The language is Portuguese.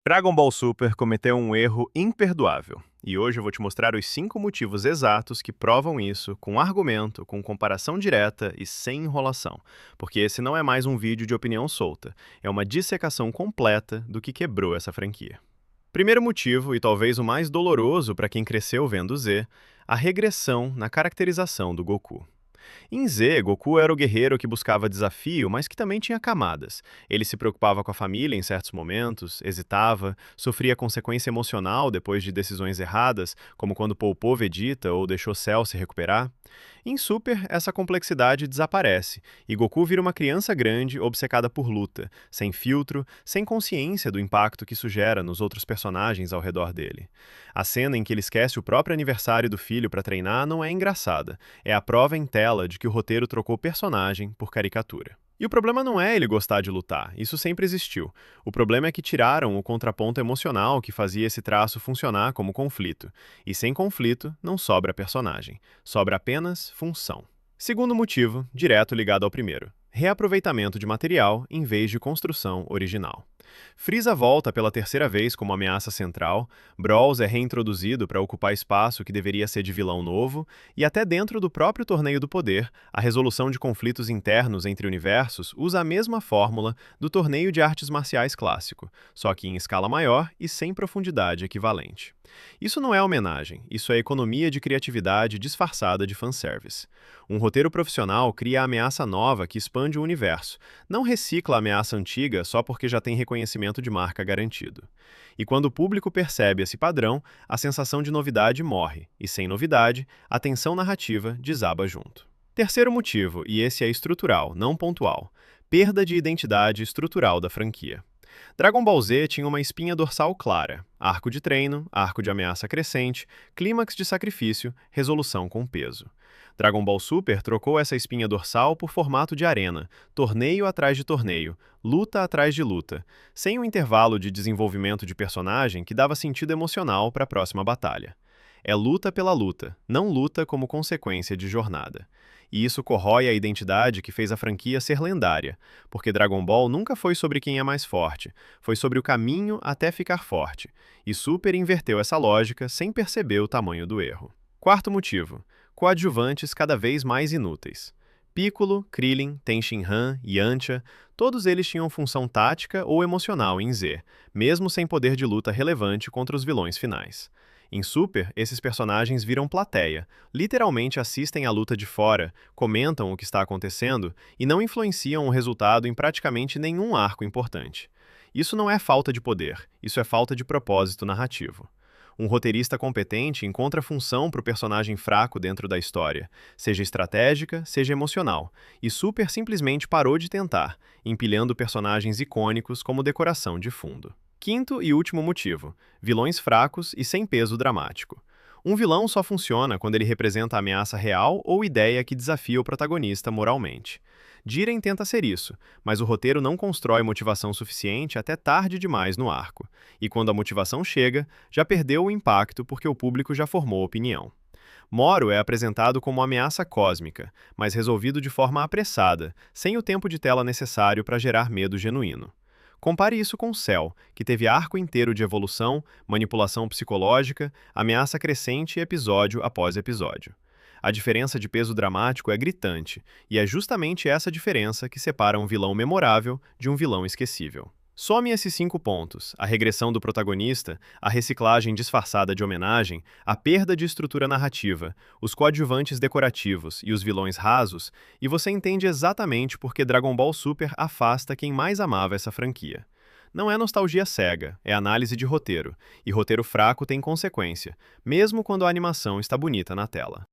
Dragon Ball Super cometeu um erro imperdoável, e hoje eu vou te mostrar os 5 motivos exatos que provam isso, com argumento, com comparação direta e sem enrolação, porque esse não é mais um vídeo de opinião solta, é uma dissecação completa do que quebrou essa franquia. Primeiro motivo, e talvez o mais doloroso para quem cresceu vendo Z, a regressão na caracterização do Goku. Em Z, Goku era o guerreiro que buscava desafio, mas que também tinha camadas. Ele se preocupava com a família em certos momentos, hesitava, sofria consequência emocional depois de decisões erradas, como quando poupou Vegeta ou deixou Cell se recuperar. Em Super, essa complexidade desaparece, e Goku vira uma criança grande obcecada por luta, sem filtro, sem consciência do impacto que isso gera nos outros personagens ao redor dele. A cena em que ele esquece o próprio aniversário do filho para treinar não é engraçada, é a prova em tela de que o roteiro trocou personagem por caricatura. E o problema não é ele gostar de lutar, isso sempre existiu. O problema é que tiraram o contraponto emocional que fazia esse traço funcionar como conflito. E sem conflito, não sobra personagem. Sobra apenas função. Segundo motivo, direto ligado ao primeiro: reaproveitamento de material em vez de construção original. Frieza volta pela terceira vez como ameaça central, Brawls é reintroduzido para ocupar espaço que deveria ser de vilão novo, e até dentro do próprio Torneio do Poder, a resolução de conflitos internos entre universos usa a mesma fórmula do Torneio de Artes Marciais clássico, só que em escala maior e sem profundidade equivalente. Isso não é homenagem, isso é economia de criatividade disfarçada de fanservice. Um roteiro profissional cria a ameaça nova que expande o universo, não recicla a ameaça antiga só porque já tem reconhecimento de marca garantido. E quando o público percebe esse padrão, a sensação de novidade morre, e sem novidade, a tensão narrativa desaba junto. Terceiro motivo, e esse é estrutural, não pontual: perda de identidade estrutural da franquia. Dragon Ball Z tinha uma espinha dorsal clara: arco de treino, arco de ameaça crescente, clímax de sacrifício, resolução com peso. Dragon Ball Super trocou essa espinha dorsal por formato de arena, torneio atrás de torneio, luta atrás de luta, sem um intervalo de desenvolvimento de personagem que dava sentido emocional para a próxima batalha. É luta pela luta, não luta como consequência de jornada. E isso corrói a identidade que fez a franquia ser lendária, porque Dragon Ball nunca foi sobre quem é mais forte, foi sobre o caminho até ficar forte, e Super inverteu essa lógica sem perceber o tamanho do erro. Quarto motivo: coadjuvantes cada vez mais inúteis. Piccolo, Krillin, Tenshinhan, Yantia, todos eles tinham função tática ou emocional em Z, mesmo sem poder de luta relevante contra os vilões finais. Em Super, esses personagens viram plateia, literalmente assistem à luta de fora, comentam o que está acontecendo e não influenciam o resultado em praticamente nenhum arco importante. Isso não é falta de poder, isso é falta de propósito narrativo. Um roteirista competente encontra função para o personagem fraco dentro da história, seja estratégica, seja emocional, e Super simplesmente parou de tentar, empilhando personagens icônicos como decoração de fundo. Quinto e último motivo: vilões fracos e sem peso dramático. Um vilão só funciona quando ele representa a ameaça real ou ideia que desafia o protagonista moralmente. Jiren tenta ser isso, mas o roteiro não constrói motivação suficiente até tarde demais no arco, e quando a motivação chega, já perdeu o impacto porque o público já formou opinião. Moro é apresentado como uma ameaça cósmica, mas resolvido de forma apressada, sem o tempo de tela necessário para gerar medo genuíno. Compare isso com Cell, que teve arco inteiro de evolução, manipulação psicológica, ameaça crescente episódio após episódio. A diferença de peso dramático é gritante, e é justamente essa diferença que separa um vilão memorável de um vilão esquecível. Some esses 5 pontos: a regressão do protagonista, a reciclagem disfarçada de homenagem, a perda de estrutura narrativa, os coadjuvantes decorativos e os vilões rasos, e você entende exatamente por que Dragon Ball Super afasta quem mais amava essa franquia. Não é nostalgia cega, é análise de roteiro, e roteiro fraco tem consequência, mesmo quando a animação está bonita na tela.